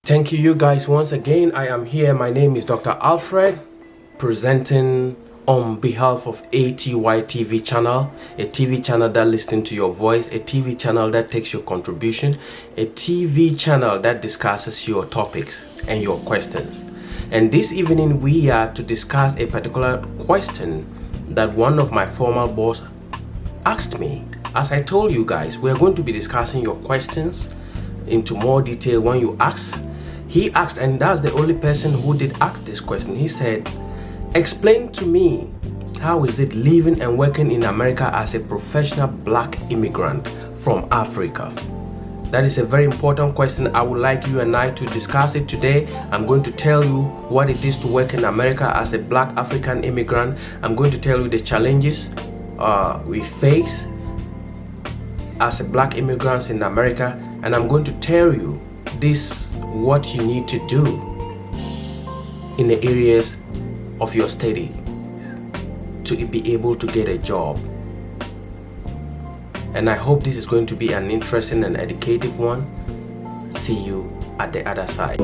Thank you guys once again. I am here. My name is Dr. Alfred, presenting on behalf of ATY TV channel, a TV channel that listens to your voice, a TV channel that takes your contribution, a TV channel that discusses your topics and your questions. And this evening we are to discuss a particular question that one of my former boss asked me. As I told you guys, we are going to be discussing your questions into more detail when you ask. He asked, and that's the only person who did ask this question. He said, explain to me, how is it living and working in America as a professional black immigrant from Africa? That is a very important question. I would like you and I to discuss it today. I'm going to tell you what it is to work in America as a black African immigrant. I'm going to tell you the challenges we face as a black immigrants in America, and I'm going to tell you what you need to do in the areas of your study to be able to get a job. And I hope this is going to be an interesting and educative one. See you at the other side.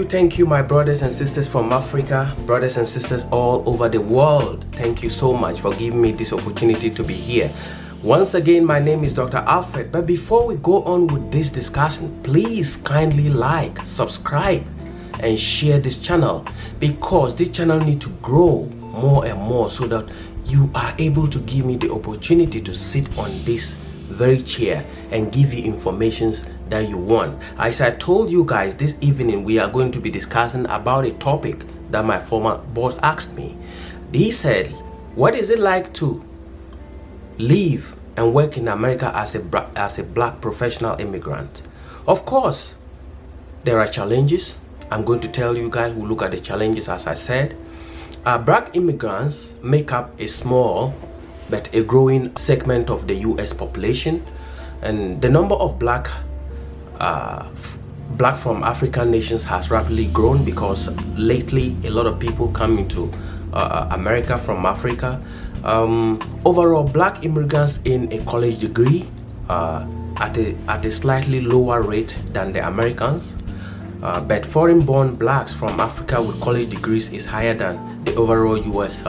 Thank you, my brothers and sisters from Africa, brothers and sisters all over the world. Thank you so much for giving me this opportunity to be here. Once again, my name is Dr. Alfred. But before we go on with this discussion, please kindly like, subscribe, and share this channel, because this channel needs to grow more and more so that you are able to give me the opportunity to sit on this very chair and give you informations that you want. As I told you guys, this evening we are going to be discussing about a topic that my former boss asked me. He said, what is it like to live and work in America as a black professional immigrant? Of course, there are challenges. I'm going to tell you guys. We'll look at the challenges. As I said, black immigrants make up a small but a growing segment of the US population, and the number of black from African nations has rapidly grown because lately a lot of people come into America from Africa. Overall, black immigrants in a college degree at a slightly lower rate than the Americans, but foreign-born blacks from Africa with college degrees is higher than the overall US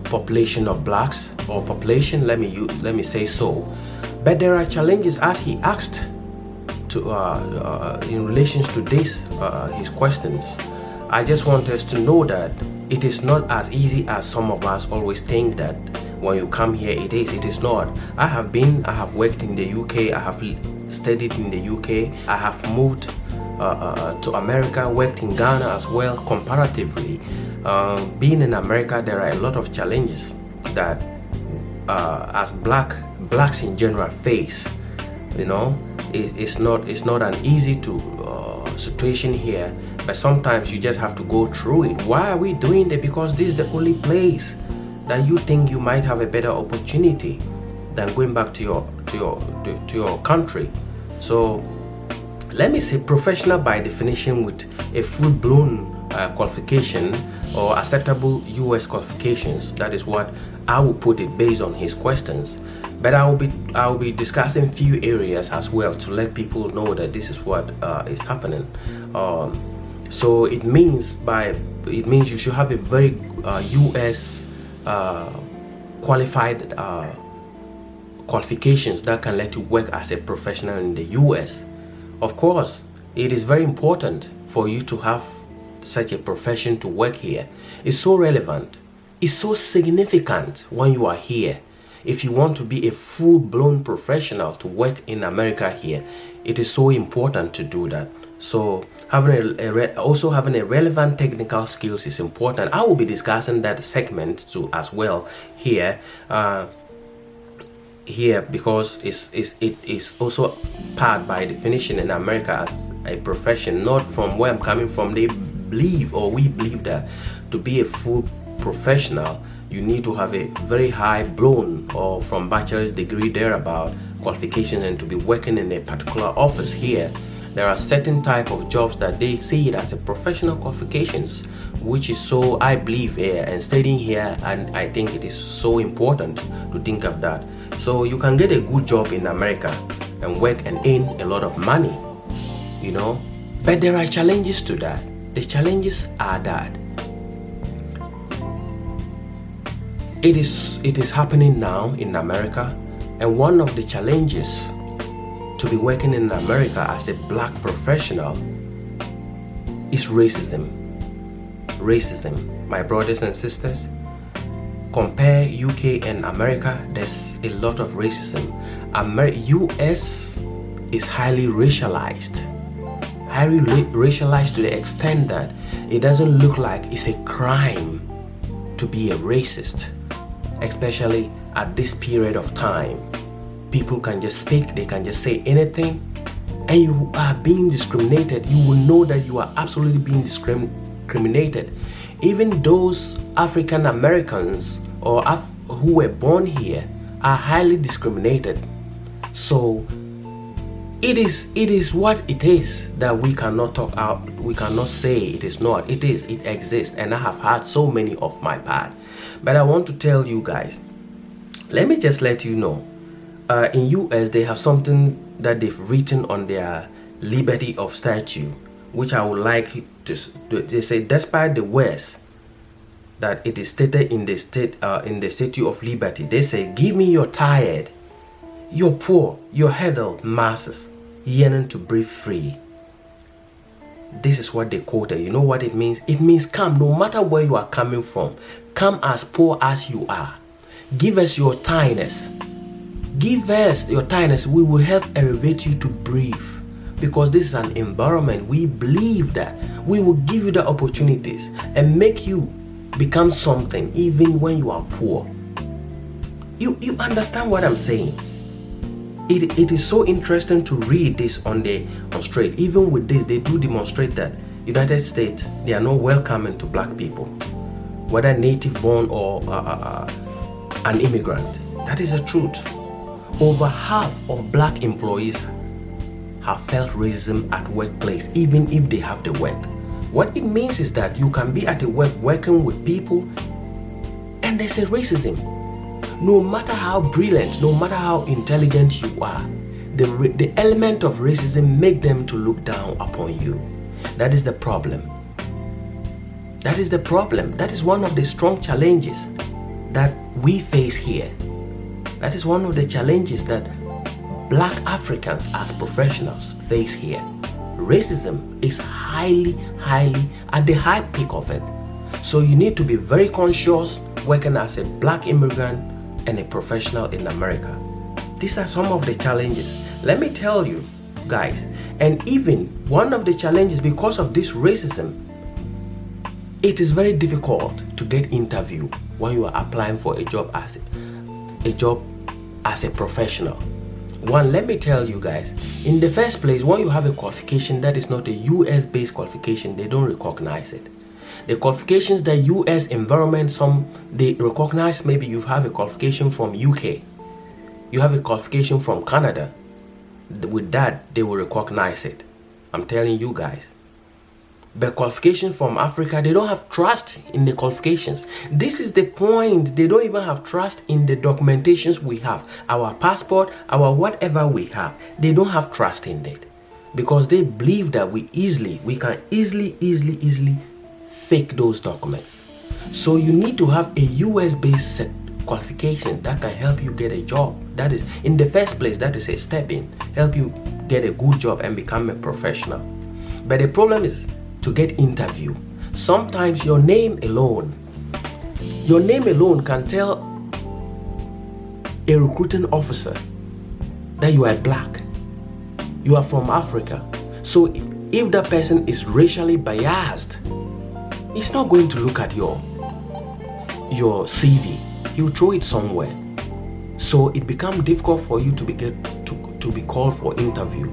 population of blacks, or population, let me say so. But there are challenges, as he asked to in relation to this his questions. I just want us to know that it is not as easy as some of us always think that when you come here it is not. I have worked in the UK, I have studied in the UK, I have moved to America, worked in Ghana as well. Comparatively, being in America, there are a lot of challenges that as blacks in general face. You know, it's not an easy situation here, but sometimes you just have to go through it. Why are we doing that? Because this is the only place that you think you might have a better opportunity than going back to your country. So let me say, professional by definition with a full-blown qualification or acceptable US qualifications. That is what I will put it based on his questions. But I will be discussing few areas as well to let people know that this is what is happening. So it means you should have a very US qualified qualifications that can let you work as a professional in the US. Of course, it is very important for you to have such a profession to work here. It's so relevant. It's so significant when you are here. If you want to be a full-blown professional to work in America here, it is so important to do that. So also having a relevant technical skills is important. I will be discussing that segment too as well here. Because it is also part by definition in America as a profession, not from where I'm coming from. We believe that to be a full professional, you need to have a very high blown or from bachelor's degree thereabout qualifications and to be working in a particular office here. There are certain type of jobs that they see it as a professional qualifications, which is so, I believe here and stating here, and I think it is so important to think of that. So you can get a good job in America and work and earn a lot of money, you know, but there are challenges to that. The challenges are that it is happening now in America, and one of the challenges to be working in America as a black professional is racism. Racism, my brothers and sisters. Compare UK and America, there's a lot of racism. US is highly racialized to the extent that it doesn't look like it's a crime to be a racist, especially at this period of time. People can just speak, they can just say anything, and you are being discriminated. You will know that you are absolutely being discriminated. Even those African Americans or who were born here are highly discriminated. So it is what it is that we cannot talk out. We cannot say it is not. It exists, and I have had so many of my part. But I want to tell you guys, let me just let you know, in US they have something that they've written on their liberty of statue, which I would like to. They say, despite the words that it is stated in the Statue of Liberty, they say, give me your tired, your poor, your huddled masses yearning to breathe free. This is what they quoted. You know what it means? It means come, no matter where you are coming from. Come as poor as you are. Give us your tiness. Give us your tiness. We will help elevate you to breathe. Because this is an environment, we believe that we will give you the opportunities and make you become something even when you are poor. You understand what I'm saying? It is so interesting to read this on straight. Even with this, they do demonstrate that United States, they are not welcoming to black people, whether native born or an immigrant. That is the truth. Over half of black employees have felt racism at workplace, even if they have the work. What it means is that you can be at a work working with people and there's a racism. No matter how brilliant, no matter how intelligent you are, the element of racism make them to look down upon you. That is the problem. That is the problem. That is one of the strong challenges that we face here. That is one of the challenges that black Africans as professionals face here. Racism is highly at the high peak of it. So you need to be very conscious working as a black immigrant and a professional in America. These are some of the challenges. Let me tell you guys, and even one of the challenges because of this racism, it is very difficult to get interview when you are applying for a job as a professional. One, let me tell you guys, in the first place, when you have a qualification that is not a US based qualification, they don't recognize it. The qualifications that US environment, they recognize, maybe you have a qualification from UK, you have a qualification from Canada. With that, they will recognize it. I'm telling you guys. But qualifications from Africa, they don't have trust in the qualifications. This is the point. They don't even have trust in the documentations we have. Our passport, our whatever we have. They don't have trust in it. Because they believe that we can easily fake those documents. So you need to have a US-based qualification that can help you get a job. That is, in the first place, that is a step in. Help you get a good job and become a professional. But the problem is, to get interview, sometimes your name alone can tell a recruiting officer that you are black, you are from Africa. So if that person is racially biased, he's not going to look at your CV. He'll throw it somewhere. So it becomes difficult for you to be called for interview.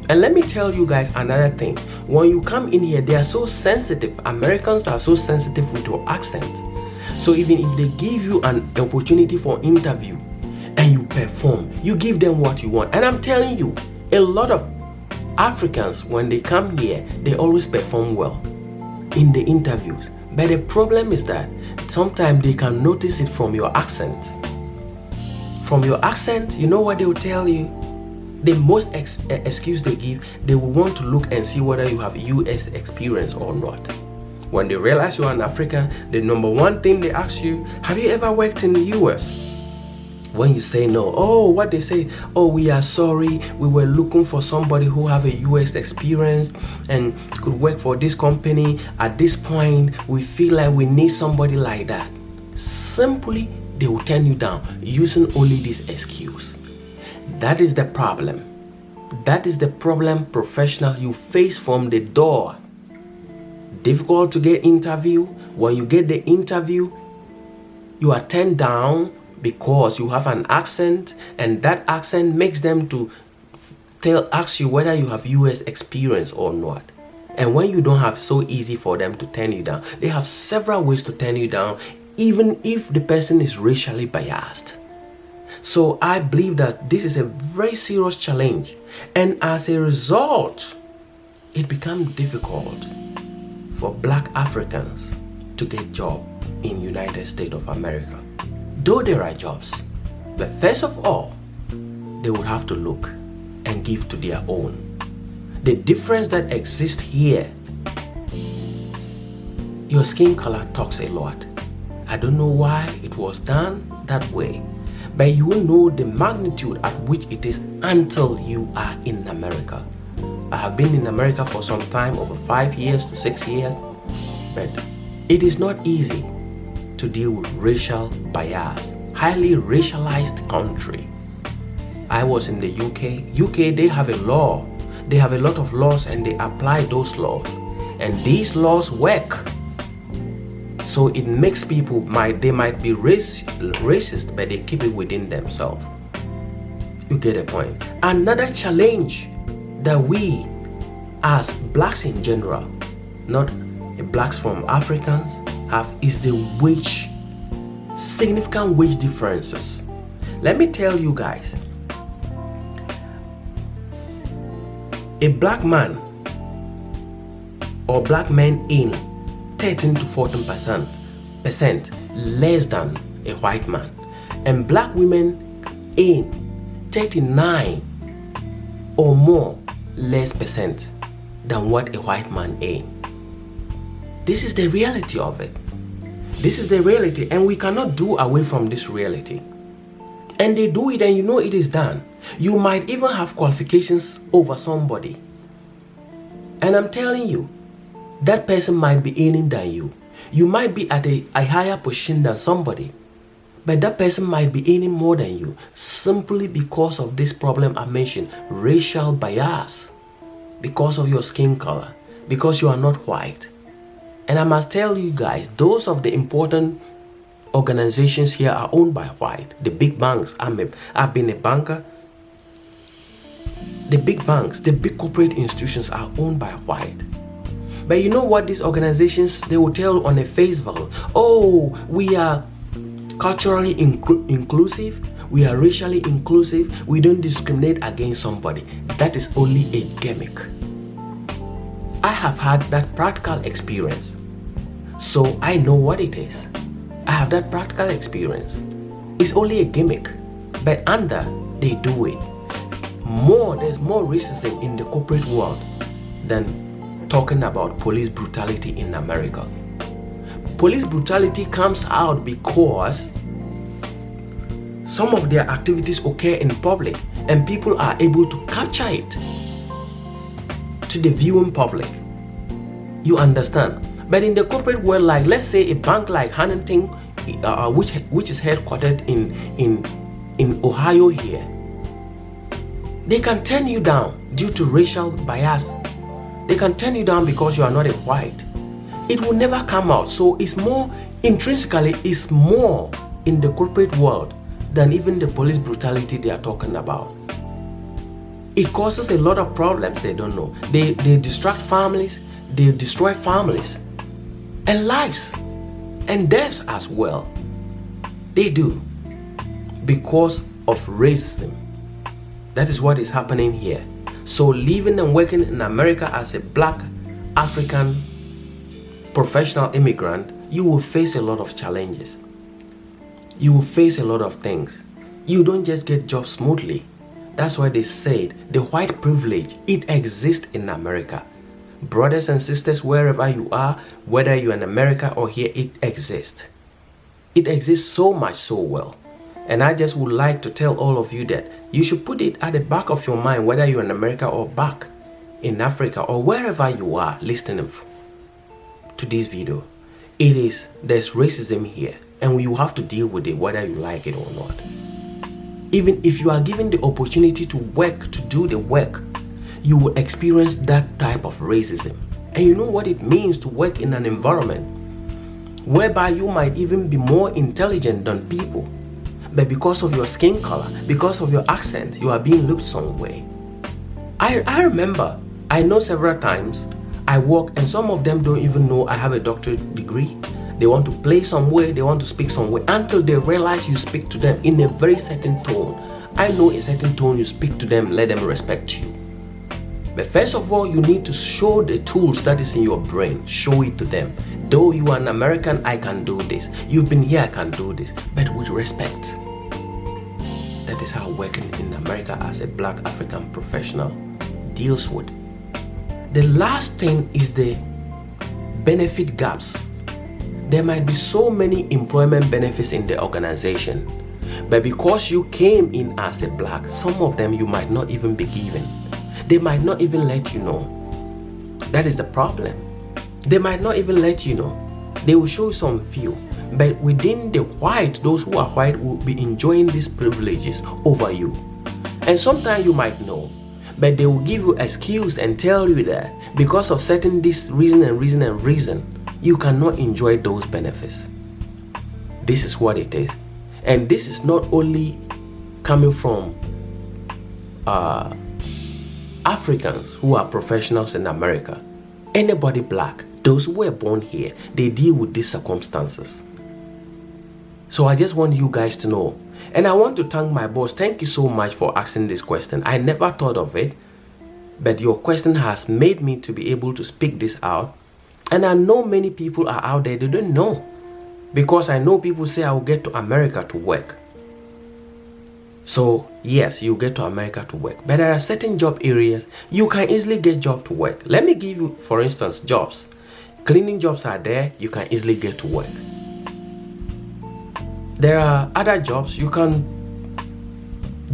And let me tell you guys another thing. When you come in here, they are so sensitive. Americans are so sensitive with your accent. So even if they give you an opportunity for interview and you perform, you give them what you want. And I'm telling you, a lot of Africans, when they come here, they always perform well in the interviews. But the problem is that sometimes they can notice it from your accent. From your accent, you know what they will tell you? The most excuse they give, they will want to look and see whether you have US experience or not. When they realize you are an African, the number one thing they ask you, have you ever worked in the US? When you say no, what they say, we are sorry, we were looking for somebody who have a US experience and could work for this company. At this point, we feel like we need somebody like that. Simply, they will turn you down using only this excuse. That is the problem. That is the problem, professional, you face from the door. Difficult to get interview. When you get the interview, you are turned down because you have an accent, and that accent makes them to ask you whether you have US experience or not. And when you don't have, so easy for them to turn you down. They have several ways to turn you down, even if the person is racially biased. So I believe that this is a very serious challenge, and as a result, it becomes difficult for Black Africans to get jobs in United States of America. Though there are jobs, but first of all, they would have to look and give to their own. The difference that exists here, your skin color talks a lot. I don't know why it was done that way, but you will know the magnitude at which it is until you are in America. I have been in America for some time, over 5 years to 6 years, but it is not easy to deal with racial bias, highly racialized country. I was in the UK. UK, they have a law. They have a lot of laws and they apply those laws. And these laws work. So it makes people, they might be racist, but they keep it within themselves. You get a point. Another challenge that we as blacks in general, not blacks from Africans, have is the significant wage differences. Let me tell you guys, a black man or black men earn 13 to 14% less than a white man, and black women earn 39 or more less percent than what a white man earns. This is the reality of it. This is the reality, and we cannot do away from this reality. And they do it, and you know it is done. You might even have qualifications over somebody. And I'm telling you, that person might be earning than you. You might be at a higher position than somebody, but that person might be earning more than you simply because of this problem I mentioned, racial bias, because of your skin color, because you are not white. And I must tell you guys, those of the important organizations here are owned by white. The big banks, I've been a banker. The big banks, the big corporate institutions are owned by white. But you know what these organizations, they will tell on a face value, we are culturally inclusive, we are racially inclusive, we don't discriminate against somebody. That is only a gimmick. I have had that practical experience, so I know what it is. I have that practical experience. It's only a gimmick, but under they do it. There's more racism in the corporate world than talking about police brutality in America. Police brutality comes out because some of their activities occur in public and people are able to capture it to the viewing public. You understand? But in the corporate world, like let's say a bank like Huntington, which is headquartered in Ohio here, they can turn you down due to racial bias. They can turn you down because you are not a white. It will never come out. So it's more intrinsically, it's more in the corporate world than even the police brutality they are talking about. It causes a lot of problems they don't know. They distract families, they destroy families and lives and deaths as well. They do because of racism. That is what is happening here. So living and working in America as a black African professional immigrant, you will face a lot of challenges. You will face a lot of things. You don't just get jobs smoothly. That's why they said the white privilege, it exists in America. Brothers and sisters, wherever you are, whether you're in America or here, it exists. It exists so much, so well. And I just would like to tell all of you that you should put it at the back of your mind, whether you're in America or back in Africa or wherever you are listening to this video. There's racism here, and you have to deal with it whether you like it or not. Even if you are given the opportunity to work, to do the work, you will experience that type of racism. And you know what it means to work in an environment whereby you might even be more intelligent than people, but because of your skin color, because of your accent, you are being looked some way. I remember, I know several times I work and some of them don't even know I have a doctorate degree. They want to play some way, they want to speak some way until they realize you speak to them in a very certain tone. I know a certain tone you speak to them, let them respect you. But first of all, you need to show the tools that is in your brain. Show it to them. Though you are an American, I can do this. You've been here, I can do this. But with respect. That is how working in America as a black African professional deals with. The last thing is the benefit gaps. There might be so many employment benefits in the organization, but because you came in as a black, some of them you might not even be given. They might not even let you know. That is the problem. They might not even let you know. They will show some few, but within the white, those who are white will be enjoying these privileges over you. And sometimes you might know, but they will give you excuse and tell you that because of certain this reason, you cannot enjoy those benefits. This is what it is. And this is not only coming from Africans who are professionals in America. Anybody black, those who were born here, they deal with these circumstances. So I just want you guys to know. And I want to thank my boss. Thank you so much for asking this question. I never thought of it, but your question has made me to be able to speak this out. And I know many people are out there, they don't know. Because I know people say I will get to America to work. So yes, you get to America to work. But there are certain job areas you can easily get job to work. Let me give you, for instance, jobs. Cleaning jobs are there, you can easily get to work. There are other jobs you can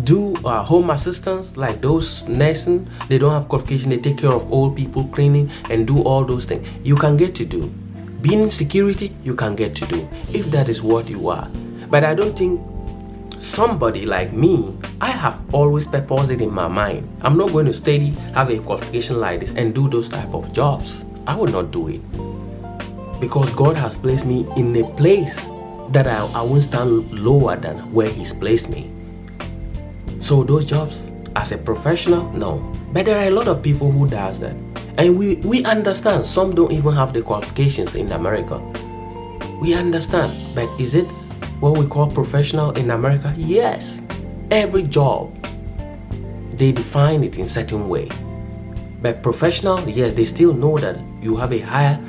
do, home assistance, like those nursing. They don't have qualification, they take care of old people, cleaning and do all those things. You can get to do. Being in security, you can get to do, if that is what you are. But I don't think somebody like me, I have always purposed it in my mind. I'm not going to study, have a qualification like this and do those type of jobs. I will not do it. Because God has placed me in a place that I won't stand lower than where He's placed me. So those jobs, as a professional, no. But there are a lot of people who does that. And we understand some don't even have the qualifications in America. We understand. But is it what we call professional in America? Yes. Every job, they define it in certain way. But professional, yes, they still know that you have a high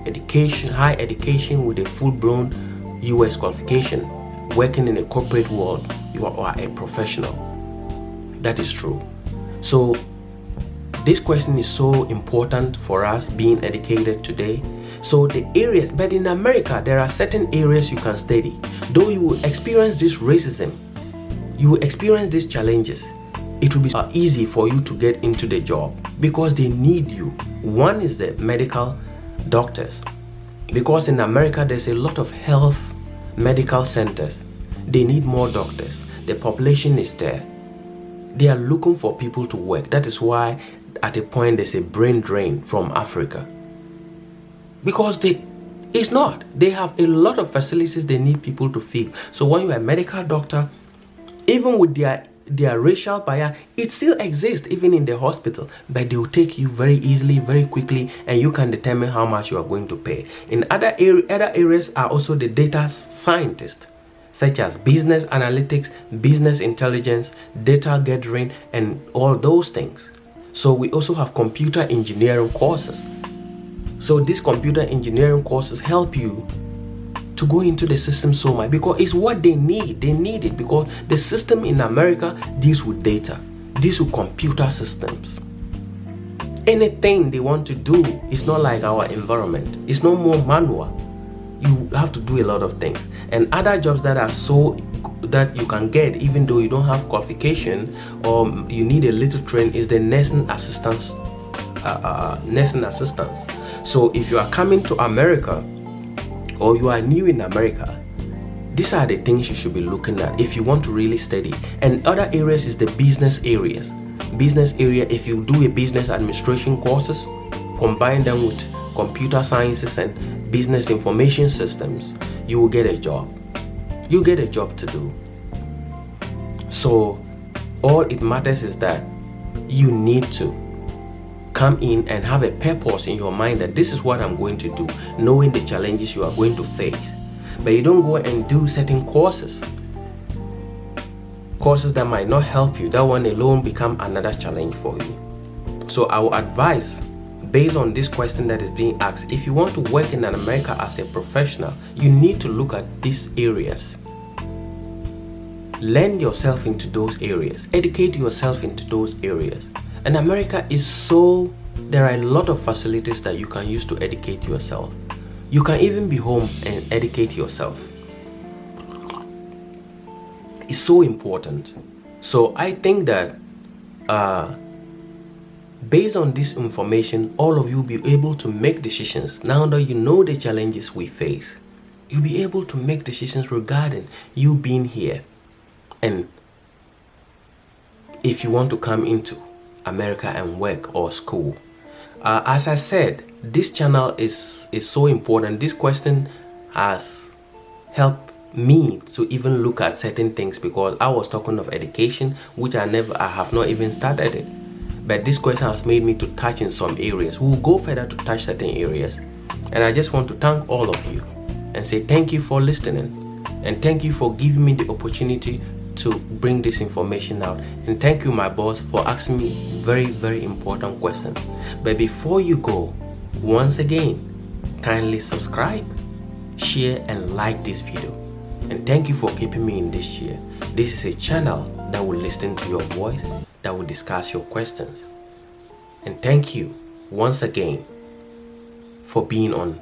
education with a full-blown US qualification. Working in a corporate world, you are a professional. That is true. So this question is so important for us being educated today. So the areas, but in America, there are certain areas you can study. Though you will experience this racism, you will experience these challenges, it will be easy for you to get into the job because they need you. One is the medical doctors. Because in America, there's a lot of health medical centers. They need more doctors. The population is there. They are looking for people to work. That is why at a point there's a brain drain from Africa. Because they have a lot of facilities they need people to fill. So when you're a medical doctor, even with their racial bias, it still exists even in the hospital, but they will take you very easily, very quickly, and you can determine how much you are going to pay. In other areas are also the data scientists. such as business analytics, business intelligence, data gathering, and all those things. So we also have computer engineering courses. So these computer engineering courses help you to go into the system so much, because it's what they need. They need it because the system in America deals with data, deals with computer systems. Anything they want to do is not like our environment. It's no more manual. You have to do a lot of things. And other jobs that are so that you can get even though you don't have qualification or you need a little training is the nursing assistants. So if you are coming to America or you are new in America, these are the things you should be looking at if you want to really study. And other areas is the business areas. Business area, if you do a business administration courses, combine them with computer sciences and business information systems, you will get a job. You get a job to do. So all it matters is that you need to come in and have a purpose in your mind that this is what I'm going to do, knowing the challenges you are going to face. But you don't go and do certain courses that might not help you. That one alone become another challenge for you. So I will advise, based on this question that is being asked, if you want to work in America as a professional, you need to look at these areas. Learn yourself into those areas. Educate yourself into those areas. And America is so, there are a lot of facilities that you can use to educate yourself. You can even be home and educate yourself. It's so important. So I think that based on this information, all of you will be able to make decisions. Now that you know the challenges we face, you'll be able to make decisions regarding you being here. And if you want to come into America and work or school, as I said, this channel is so important. This question has helped me to even look at certain things, because I was talking of education, which I have not even started it. But this question has made me to touch in some areas. We will go further to touch certain areas. And I just want to thank all of you and say thank you for listening. And thank you for giving me the opportunity to bring this information out. And thank you, my boss, for asking me very, very important question. But before you go, once again, kindly subscribe, share, and like this video. And thank you for keeping me in this year. This is a channel that will listen to your voice, that will discuss your questions. And thank you once again for being on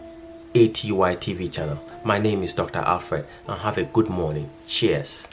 ATY TV channel. My name is Dr. Alfred, and have a good morning. Cheers.